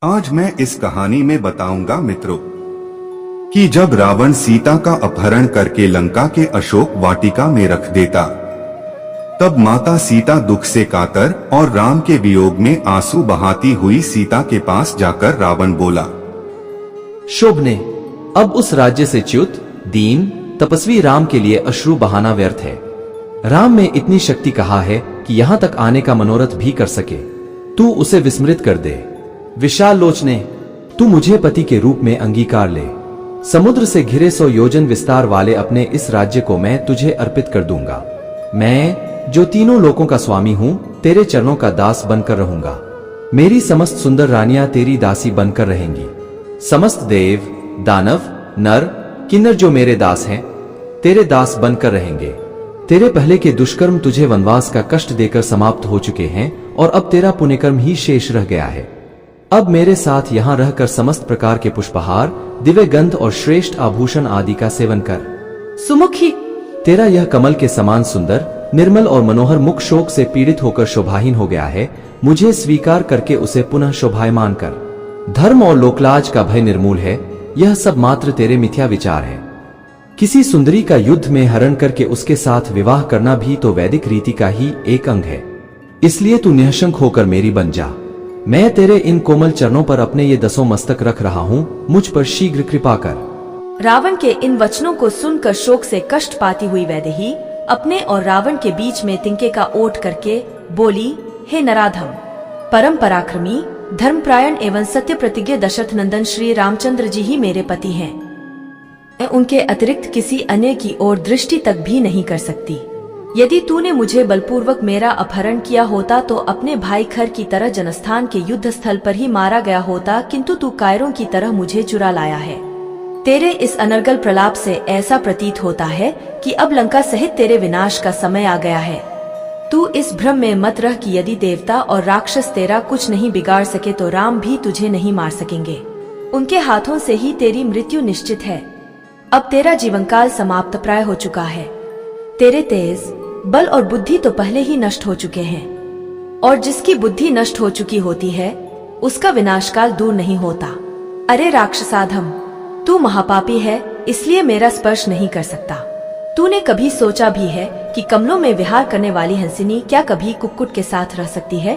आज मैं इस कहानी में बताऊंगा मित्रों कि जब रावण सीता का अपहरण करके लंका के अशोक वाटिका में रख देता, तब माता सीता दुख से कातर और राम के वियोग में आंसू बहाती हुई सीता के पास जाकर रावण बोला, शोभने, अब उस राज्य से च्युत दीन तपस्वी राम के लिए अश्रु बहाना व्यर्थ है। राम में इतनी शक्ति कहाँ है कि यहाँ तक आने का मनोरथ भी कर सके। तू उसे विस्मृत कर दे। विशाल लोचने, तू मुझे पति के रूप में अंगीकार ले। समुद्र से घिरे 100 योजन विस्तार वाले अपने इस राज्य को मैं तुझे अर्पित कर दूंगा। मैं जो तीनों लोकों का स्वामी हूँ, तेरे चरणों का दास बनकर रहूंगा। मेरी समस्त सुंदर रानियां तेरी दासी बनकर रहेंगी। समस्त देव, दानव, नर, किन्नर जो मेरे दास हैं, तेरे दास बनकर रहेंगे। तेरे पहले के दुष्कर्म तुझे वनवास का कष्ट देकर समाप्त हो चुके हैं और अब तेरा पुण्यकर्म ही शेष रह गया है। अब मेरे साथ यहाँ रहकर समस्त प्रकार के पुष्पहार, दिव्य गंध और श्रेष्ठ आभूषण आदि का सेवन कर। सुमुखी, तेरा यह कमल के समान सुंदर, निर्मल और मनोहर मुख शोक से पीड़ित होकर शोभाहीन हो गया है। मुझे स्वीकार करके उसे पुनः शोभायमान कर। धर्म और लोकलाज का भय निर्मूल है। यह सब मात्र तेरे मिथ्या विचार है। किसी सुंदरी का युद्ध में हरण करके उसके साथ विवाह करना भी तो वैदिक रीति का ही एक अंग है। इसलिए तू निःशंक होकर मेरी बन जा। मैं तेरे इन कोमल चरणों पर अपने ये 10 मस्तक रख रहा हूँ, मुझ पर शीघ्र कृपा कर। रावण के इन वचनों को सुनकर शोक से कष्ट पाती हुई वैदेही अपने और रावण के बीच में तिनके का ओट करके बोली, हे नराधम, परम पराक्रमी, धर्मपरायण एवं सत्य प्रतिज्ञ दशरथ नंदन श्री रामचंद्र जी ही मेरे पति हैं। मैं उनके अतिरिक्त किसी अन्य की ओर दृष्टि तक भी नहीं कर सकती। यदि तूने मुझे बलपूर्वक मेरा अपहरण किया होता तो अपने भाई खर की तरह जनस्थान के युद्ध स्थल पर ही मारा गया होता, किंतु तू कायरों की तरह मुझे चुरा लाया है। तेरे इस अनर्गल प्रलाप से ऐसा प्रतीत होता है कि अब लंका सहित तेरे विनाश का समय आ गया है। तू इस भ्रम में मत रह कि यदि देवता और राक्षस तेरा कुछ नहीं बिगाड़ सके तो राम भी तुझे नहीं मार सकेंगे। उनके हाथों से ही तेरी मृत्यु निश्चित है। अब तेरा जीवन काल समाप्त प्राय हो चुका है। तेरे तेज, बल और बुद्धि तो पहले ही नष्ट हो चुके हैं, और जिसकी बुद्धि नष्ट हो चुकी होती है उसका विनाशकाल दूर नहीं होता। अरे राक्षसाधम, तू महापापी है, इसलिए मेरा स्पर्श नहीं कर सकता। तूने कभी सोचा भी है कि कमलों में विहार करने वाली हंसिनी क्या कभी कुक्कुट के साथ रह सकती है?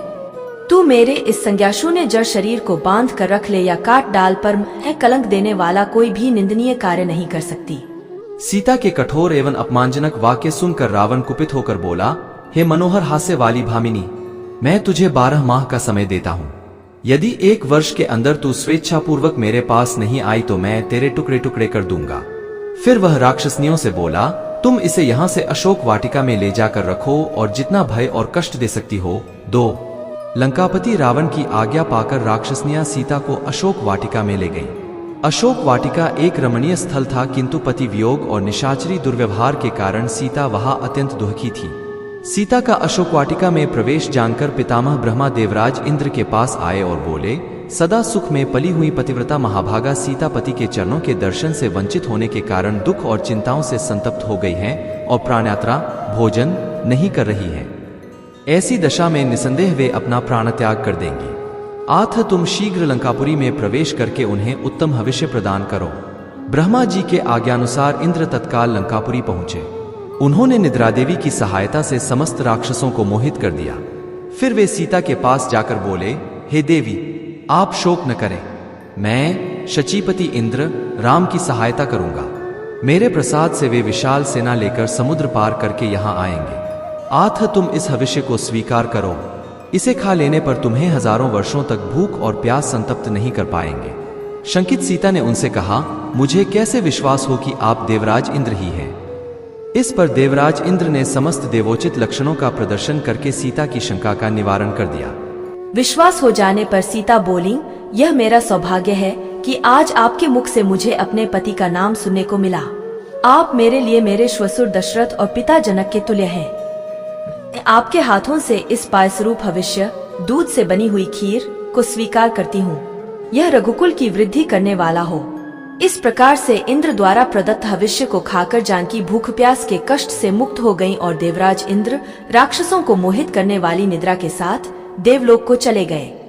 तू मेरे इस संज्ञाशून्य जड़ शरीर को बांध कर रख ले या काट डाल, पर मैं कलंक देने वाला कोई भी निंदनीय कार्य नहीं कर सकती। सीता के कठोर एवं अपमानजनक वाक्य सुनकर रावण कुपित होकर बोला, हे मनोहर हास्य वाली भामिनी, मैं तुझे 12 माह का समय देता हूँ। यदि 1 वर्ष के अंदर तू स्वेच्छापूर्वक मेरे पास नहीं आई तो मैं तेरे टुकड़े टुकड़े कर दूंगा। फिर वह राक्षसनियों से बोला, तुम इसे यहाँ से अशोक वाटिका में ले जाकर रखो और जितना भय और कष्ट दे सकती हो दो। लंकापति रावण की आज्ञा पाकर राक्षसनियां सीता को अशोक वाटिका में ले गईं। अशोक वाटिका एक रमणीय स्थल था, किंतु पति वियोग और निशाचरी दुर्व्यवहार के कारण सीता वहां अत्यंत दुखी थी। सीता का अशोक वाटिका में प्रवेश जानकर पितामह ब्रह्मा देवराज इंद्र के पास आए और बोले, सदा सुख में पली हुई पतिव्रता महाभागा सीता पति के चरणों के दर्शन से वंचित होने के कारण दुख और चिंताओं से संतप्त हो गई हैं और प्राणयात्रा भोजन नहीं कर रही है। ऐसी दशा में निसंदेह वे अपना प्राण त्याग कर देंगी। आथ तुम शीघ्र लंकापुरी में प्रवेश करके उन्हें उत्तम हविष्य प्रदान करो। ब्रह्मा जी के आज्ञानुसार इंद्र तत्काल लंकापुरी पहुंचे। उन्होंने निद्रा देवी की सहायता से समस्त राक्षसों को मोहित कर दिया। फिर वे सीता के पास जाकर बोले, हे देवी, आप शोक न करें। मैं शचीपति इंद्र राम की सहायता करूंगा। मेरे प्रसाद से वे विशाल सेना लेकर समुद्र पार करके यहाँ आएंगे। आथ तुम इस हविष्य को स्वीकार करो। इसे खा लेने पर तुम्हें हजारों वर्षों तक भूख और प्यास संतप्त नहीं कर पाएंगे। शंकित सीता ने उनसे कहा, मुझे कैसे विश्वास हो कि आप देवराज इंद्र ही हैं? इस पर देवराज इंद्र ने समस्त देवोचित लक्षणों का प्रदर्शन करके सीता की शंका का निवारण कर दिया। विश्वास हो जाने पर सीता बोली, यह मेरा सौभाग्य है कि आज आपके मुख से मुझे अपने पति का नाम सुनने को मिला। आप मेरे लिए मेरे श्वशुर दशरथ और पिता जनक के तुल्य हैं। आपके हाथों से इस पायसरूप हविष्य, दूध से बनी हुई खीर को स्वीकार करती हूँ। यह रघुकुल की वृद्धि करने वाला हो। इस प्रकार से इंद्र द्वारा प्रदत्त हविष्य को खाकर जानकी भूख प्यास के कष्ट से मुक्त हो गईं और देवराज इंद्र राक्षसों को मोहित करने वाली निद्रा के साथ देवलोक को चले गए।